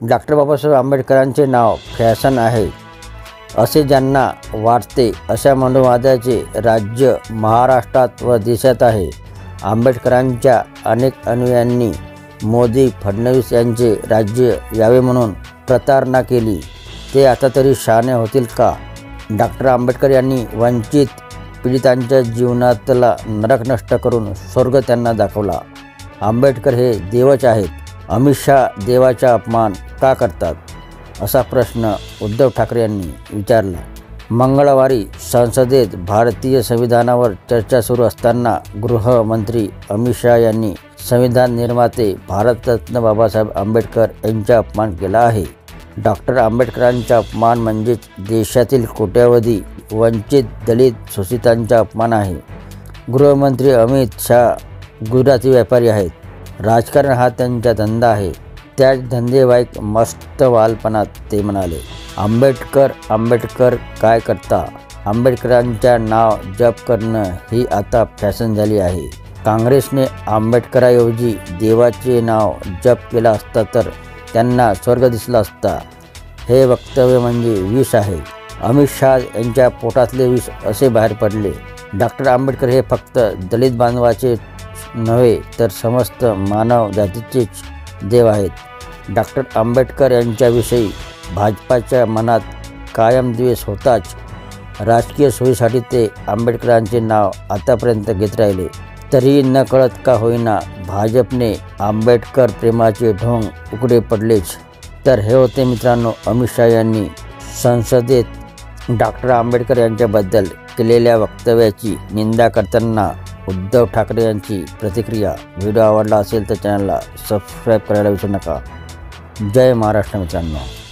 Doctor Babasaheb आंबेडकरांचे नाव fashion आहे असे ज्यांना वाटते अशा मनोवादाचे राज्य महाराष्ट्रात व देशात आहे। आंबेडकरांच्या अनेक अनुयायांनी मोदी फडणवीस यांचे राज्य यावे म्हणून प्रतारणा केली। ते आता तरी शहाणे होतील का? डॉक्टर आंबेडकर यांनी वंचित पीडितांच्या जीवनातला नरक नष्ट करून स्वर्ग त्यांना दाखवला। आंबेडकर हे देवच आहेत। अमित शहा देवाचा अपमान का करतात असा प्रश्न उद्धव ठाकरे यांनी विचारला। मंगळवारी संसदेत भारतीय संविधानावर चर्चा सुरू असताना गृहमंत्री अमित शहा यांनी संविधान निर्माते भारतरत्न बाबासाहेब आंबेडकर यांचा अपमान केला आहे। डॉक्टर आंबेडकरांचा अपमान म्हणजेच देशातील कोट्यावधी वंचित दलित शोषितांचा अपमान आहे। गृहमंत्री अमित शहा गुजराती व्यापारी आहेत। राजकारण हा त्यांचा धंदा आहे। त्याच धंदेवाईक मस्त वालपणात ते म्हणाले, आंबेडकर आंबेडकर काय करता? आंबेडकरांच्या नाव जप करणं ही आता फॅशन झाली आहे। काँग्रेसने आंबेडकराऐवजी देवाचे नाव जप केला असता तर त्यांना स्वर्ग दिसला असता। हे वक्तव्य म्हणजे विष आहे। अमित शहा यांच्या पोटातले विष असे बाहेर पडले। डॉक्टर आंबेडकर हे फक्त दलित बांधवाचे नव्हे तर समस्त मानव जातीचेच देव आहेत। डॉक्टर आंबेडकर यांच्याविषयी भाजपाच्या मनात कायम द्वेष होताच राजकीय सोयीसाठी ते आंबेडकरांचे नाव आतापर्यंत घेत राहिले। तरीही नकळत का होईना भाजपने आंबेडकर प्रेमाचे ढोंग उघडे पडलेच। तर हे होते मित्रांनो अमित शहा यांनी संसदेत डॉक्टर आंबेडकर यांच्याबद्दल केलेल्या वक्तव्याची निंदा करताना उद्धव ठाकरे यांची प्रतिक्रिया। व्हिडिओ आवडला असेल तर चॅनलला सबस्क्राईब करायला विसरू नका। जय महाराष्ट्र मित्रांनो।